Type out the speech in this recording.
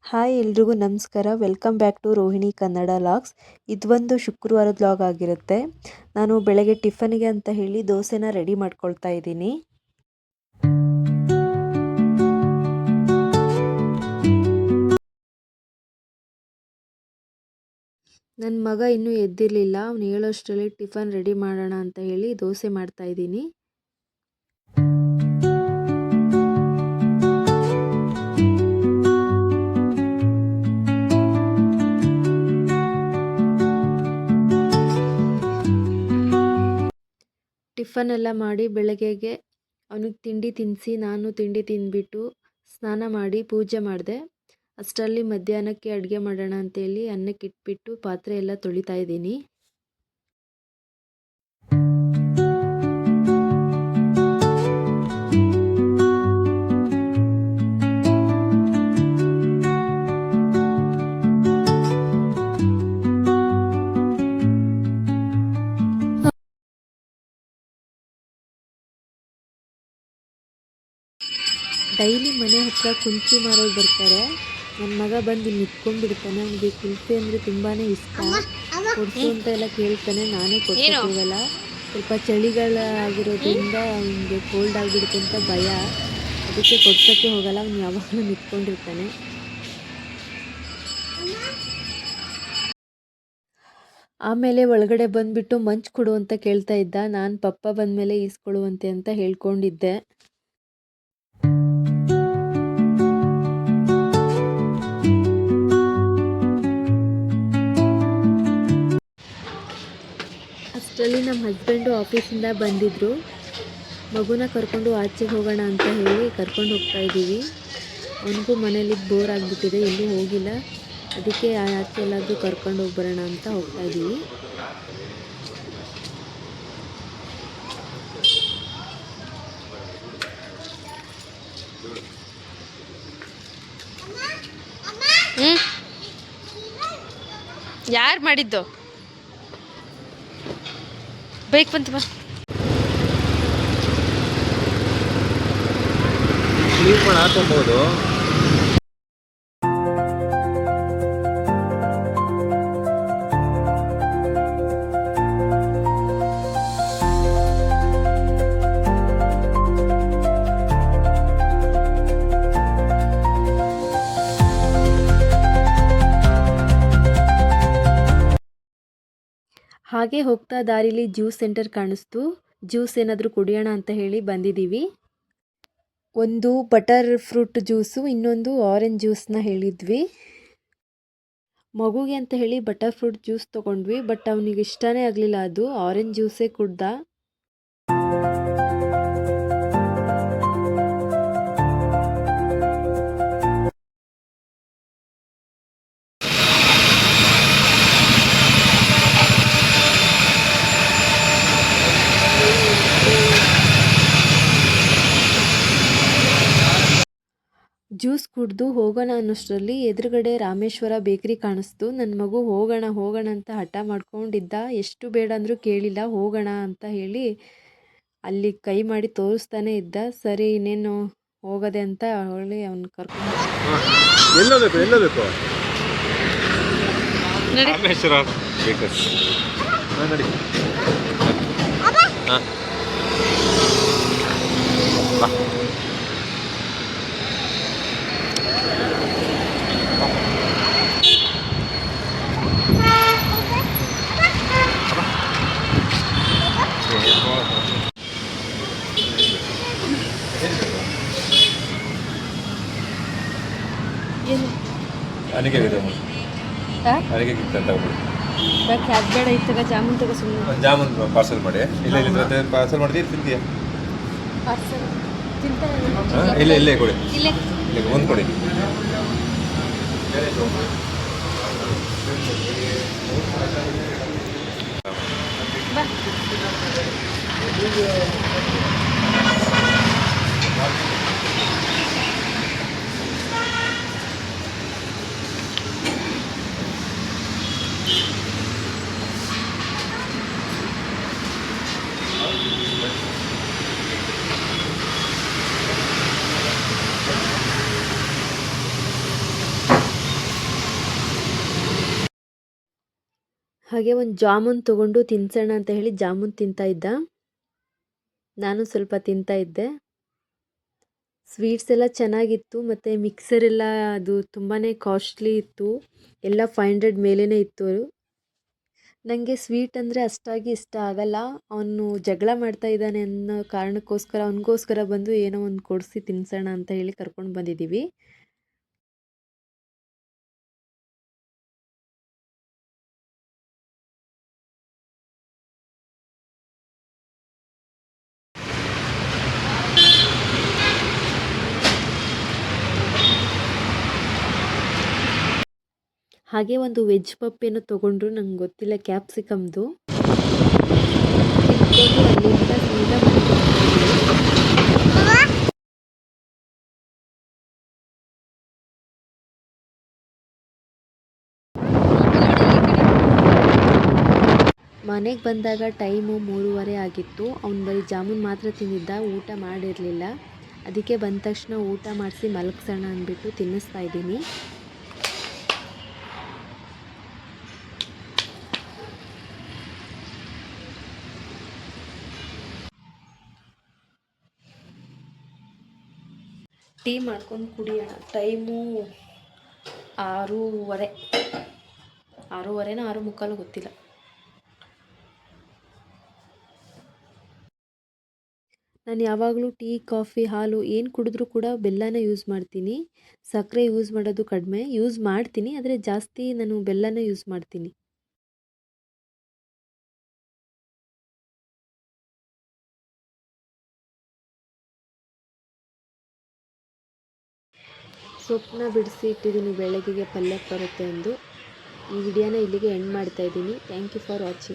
Hi ಎಲ್ರಿಗೂ ನಮಸ್ಕಾರ. Welcome back to Rohini Kannada logs. ಇದೊಂದು ಶುಕ್ರವಾರದ ಲಾಗ್ ಆಗಿರುತ್ತೆ. ನಾನು ಬೆಳಗ್ಗೆ ಟಿಫನ್ಗೆ ಅಂತ ಹೇಳಿ ದೋಸೆನ ರೆಡಿ ಮಾಡ್ಕೊಳ್ತಾ ಇದ್ದೀನಿ. ನನ್ನ ಮಗ ಇನ್ನೂ ಎದ್ದಿರಲಿಲ್ಲ. ಅವನು ಹೇಳೋಷ್ಟರಲ್ಲಿ ಟಿಫನ್ ರೆಡಿ ಮಾಡೋಣ ಅಂತ ಹೇಳಿ ದೋಸೆ ಮಾಡ್ತಾ ಇದ್ದೀನಿ. ಟಿಫನ್ ಎಲ್ಲ ಮಾಡಿ ಬೆಳಗ್ಗೆಗೆ ಅವನಿಗೆ ತಿಂಡಿ ತಿನ್ನಿಸಿ ನಾನು ತಿಂಡಿ ತಿಂದ್ಬಿಟ್ಟು ಸ್ನಾನ ಮಾಡಿ ಪೂಜೆ ಮಾಡಿದೆ. ಅಷ್ಟರಲ್ಲಿ ಮಧ್ಯಾಹ್ನಕ್ಕೆ ಅಡುಗೆ ಮಾಡೋಣ ಅಂತೇಳಿ ಅನ್ನಕ್ಕೆ ಇಟ್ಬಿಟ್ಟು ಪಾತ್ರೆ ಎಲ್ಲ ತೊಳಿತಾ ಇದ್ದೀನಿ. ಡೈಲಿ ಮನೆ ಹತ್ರ ಕುಲ್ಫಿ ಮಾರೋರು ಬರ್ತಾರೆ. ನನ್ನ ಮಗ ಬಂದು ಇಲ್ಲಿ ನಿಂತ್ಕೊಂಡ್ಬಿಡ್ತಾನೆ. ಅವನಿಗೆ ಕುಲ್ಫಿ ಅಂದರೆ ತುಂಬಾ ಇಷ್ಟ. ಕೊಡಿಸು ಅಂತ ಎಲ್ಲ ಕೇಳ್ತಾನೆ. ನಾನೇ ಕೊಡ್ಸೋಕೆ ಹೋಗಲ್ಲ. ಸ್ವಲ್ಪ ಚಳಿಗಾಲ ಆಗಿರೋದ್ರಿಂದ ಅವನಿಗೆ ಕೋಲ್ಡ್ ಆಗಿಬಿಡುತ್ತೆ ಅಂತ ಭಯ. ಅದಕ್ಕೆ ಕೊಡ್ಸೋಕ್ಕೆ ಹೋಗಲ್ಲ. ಅವನು ಯಾವಾಗಲೂ ನಿಂತ್ಕೊಂಡಿರ್ತಾನೆ. ಆಮೇಲೆ ಒಳಗಡೆ ಬಂದುಬಿಟ್ಟು ಮಂಚು ಕೊಡು ಅಂತ ಕೇಳ್ತಾ ಇದ್ದ. ನಾನು ಪಪ್ಪ ಬಂದಮೇಲೆ ಈಸ್ಕೊಳ್ಳುವಂತೆ ಅಂತ ಹೇಳ್ಕೊಂಡಿದ್ದೆ. ಅಷ್ಟರಲ್ಲಿ ನಮ್ಮ ಹಸ್ಬೆಂಡು ಆಫೀಸಿಂದ ಬಂದಿದ್ದರು. ಮಗುನ ಕರ್ಕೊಂಡು ಆಚೆಗೆ ಹೋಗೋಣ ಅಂತ ಹೇಳಿ ಕರ್ಕೊಂಡು ಹೋಗ್ತಾ ಇದ್ದೀವಿ. ಅವನಿಗೂ ಮನೇಲಿ ಬೋರ್ ಆಗಿಬಿಟ್ಟಿದೆ, ಎಲ್ಲೂ ಹೋಗಿಲ್ಲ. ಅದಕ್ಕೆ ಆಚೆ ಎಲ್ಲಾದರೂ ಕರ್ಕೊಂಡು ಹೋಗಿ ಬರೋಣ ಅಂತ ಹೋಗ್ತಾ ಇದ್ದೀವಿ. ಯಾರು ಮಾಡಿದ್ದು? ಬೈಕ್ ಬಂತು ಬಾ. ಕ್ಲೀನ್ ಮಾಡಿ ಹಾಕೊಬೋದು. ಹಾಗೆ ಹೋಗ್ತಾ ದಾರಿಲಿ ಜ್ಯೂಸ್ ಸೆಂಟರ್ ಕಾಣಿಸ್ತು. ಜ್ಯೂಸ್ ಏನಾದರೂ ಕುಡಿಯೋಣ ಅಂತ ಹೇಳಿ ಬಂದಿದ್ದೀವಿ. ಒಂದು ಬಟರ್ ಫ್ರೂಟ್ ಜ್ಯೂಸು, ಇನ್ನೊಂದು ಆರೆಂಜ್ ಜ್ಯೂಸನ್ನ ಹೇಳಿದ್ವಿ. ಮಗುಗೆ ಅಂತ ಹೇಳಿ ಬಟರ್ ಫ್ರೂಟ್ ಜ್ಯೂಸ್ ತೊಗೊಂಡ್ವಿ. ಬಟ್ ಅವನಿಗೆ ಇಷ್ಟನೇ ಆಗಲಿಲ್ಲ. ಅದು ಆರೆಂಜ್ ಜ್ಯೂಸೇ ಕುಡ್ದ. ಜ್ಯೂಸ್ ಕುಡಿದು ಹೋಗೋಣ ಅನ್ನೋಷ್ಟರಲ್ಲಿ ಎದುರುಗಡೆ ರಾಮೇಶ್ವರ ಬೇಕ್ರಿ ಕಾಣಿಸ್ತು. ನನ್ನ ಮಗು ಹೋಗೋಣ ಹೋಗೋಣ ಅಂತ ಹಠ ಮಾಡ್ಕೊಂಡಿದ್ದ. ಎಷ್ಟು ಬೇಡ ಅಂದರೂ ಕೇಳಿಲ್ಲ. ಹೋಗೋಣ ಅಂತ ಹೇಳಿ ಅಲ್ಲಿ ಕೈ ಮಾಡಿ ತೋರಿಸ್ತಾನೆ ಇದ್ದ. ಸರಿ ಇನ್ನೇನು ಹೋಗೋದೆ ಅಂತ ಹೇಳಿ ಅವ್ನು ಕರ್ಕೊಂಡು ಎಲ್ಲೋಬೇಕು ರಾಮೇಶ್ವರ ಬೇಕರ್ಸ್ ನಡಿ. ಅನಿಗೆ ಕ್ಯಾಬ್ ಬೇಡ ಇತ್ತಾಗ ಜಾಮೂನ್ ತಗೋ. ಸುಮ್ಮನೆ ಜಾಮೂನ್ ಪಾರ್ಸಲ್ ಮಾಡಿ. ಇಲ್ಲ ಇಲ್ಲ ಪಾರ್ಸಲ್ ಮಾಡಿದ್ರೆ ತಿಂತೀಯ? ಪಾರ್ಸಲ್ ತಿಂತಾರೆ. ಇಲ್ಲ ಇಲ್ಲೇ ಕೊಡಿ. ಇಲ್ಲೇ ಒಂದು ಕೊಡಿ. ಬಾ. ಹಾಗೆ ಒಂದು ಜಾಮೂನ್ ತೊಗೊಂಡು ತಿನ್ಸೋಣ ಅಂತ ಹೇಳಿ ಜಾಮೂನ್ ತಿಂತಾ ಇದ್ದ. ನಾನು ಸ್ವಲ್ಪ ತಿಂತಾ ಇದ್ದೆ. ಸ್ವೀಟ್ಸ್ ಎಲ್ಲ ಚೆನ್ನಾಗಿತ್ತು ಮತ್ತು ಮಿಕ್ಸರ್ ಎಲ್ಲ ಅದು ತುಂಬಾ ಕಾಸ್ಟ್ಲಿ ಇತ್ತು. ಎಲ್ಲ 500 ಮೇಲೇ ಇತ್ತು. ನನಗೆ ಸ್ವೀಟ್ ಅಂದರೆ ಅಷ್ಟಾಗಿ ಇಷ್ಟ ಆಗಲ್ಲ. ಅವನು ಜಗಳ ಮಾಡ್ತಾ ಇದ್ದಾನೆ ಅನ್ನೋ ಕಾರಣಕ್ಕೋಸ್ಕರ ಅವನಿಗೋಸ್ಕರ ಬಂದು ಏನೋ ಒಂದು ಕೊಡಿಸಿ ತಿನ್ಸೋಣ ಅಂತ ಹೇಳಿ ಕರ್ಕೊಂಡು ಬಂದಿದ್ದೀವಿ. ಹಾಗೆ ಒಂದು ವೆಜ್ ಪಪ್ ಏನೋ ತೊಗೊಂಡ್ರು, ನಂಗೆ ಗೊತ್ತಿಲ್ಲ, ಕ್ಯಾಪ್ಸಿಕಮ್ದು. ತಿಂದ್ಕೊಂಡು ಅಲ್ಲಿಂದ ಸೀದಾ ಮನೆಗೆ ಬಂದ್ವಿ. ಮನೆಗೆ ಬಂದಾಗ ಟೈಮು 3:30 ಆಗಿತ್ತು. ಅವ್ನು ಬರೀ ಜಾಮೂನ್ ಮಾತ್ರ ತಿಂದಿದ್ದ, ಊಟ ಮಾಡಿರಲಿಲ್ಲ. ಅದಕ್ಕೆ ಬಂದ ತಕ್ಷಣ ಊಟ ಮಾಡಿಸಿ ಮಲಗಿಸೋಣ ಅಂದ್ಬಿಟ್ಟು ತಿನ್ನಿಸ್ತಾ ಇದ್ದೀನಿ. ಟೀ ಮಾಡ್ಕೊಂಡು ಕುಡಿಯೋಣ. ಟೈಮು 6:30, 6:30ನೋ 6:45 ಗೊತ್ತಿಲ್ಲ. ನಾನು ಯಾವಾಗಲೂ ಟೀ, ಕಾಫಿ, ಹಾಲು ಏನು ಕುಡಿದ್ರೂ ಕೂಡ ಬೆಲ್ಲನ ಯೂಸ್ ಮಾಡ್ತೀನಿ. ಸಕ್ಕರೆ ಯೂಸ್ ಮಾಡೋದು ಕಡಿಮೆ. ಯೂಸ್ ಮಾಡ್ತೀನಿ, ಆದರೆ ಜಾಸ್ತಿ ನಾನು ಬೆಲ್ಲನ ಯೂಸ್ ಮಾಡ್ತೀನಿ. ಸೊಪ್ಪನ್ನ ಬಿಡಿಸಿ ಇಟ್ಟಿದ್ದೀನಿ, ಬೆಳಗ್ಗೆಗೆ ಪಲ್ಯಕ್ಕೆ ಬರುತ್ತೆ ಎಂದು. ಈ ವಿಡಿಯೋನ ಇಲ್ಲಿಗೆ ಎಂಡ್ ಮಾಡ್ತಾ ಇದ್ದೀನಿ. Thank you for watching.